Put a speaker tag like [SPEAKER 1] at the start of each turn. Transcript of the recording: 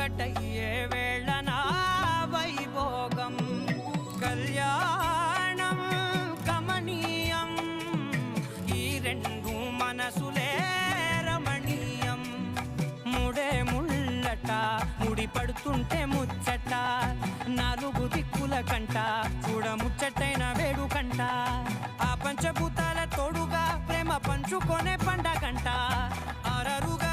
[SPEAKER 1] ఒక్కటయ్యే వేళన వైభోగం కళ్యాణం కమనీయం ఈ రెండు మనసులే రమణీయం ముడే ముళ్ళట ముడి పడుతుంటే ముచ్చట నాలుగు దిక్కుల కంట చూడ ముచ్చటైన వేడుకంట ఆ పంచభూతాల తోడుగా ప్రేమ పంచుకొనే పండగంట అరరుగా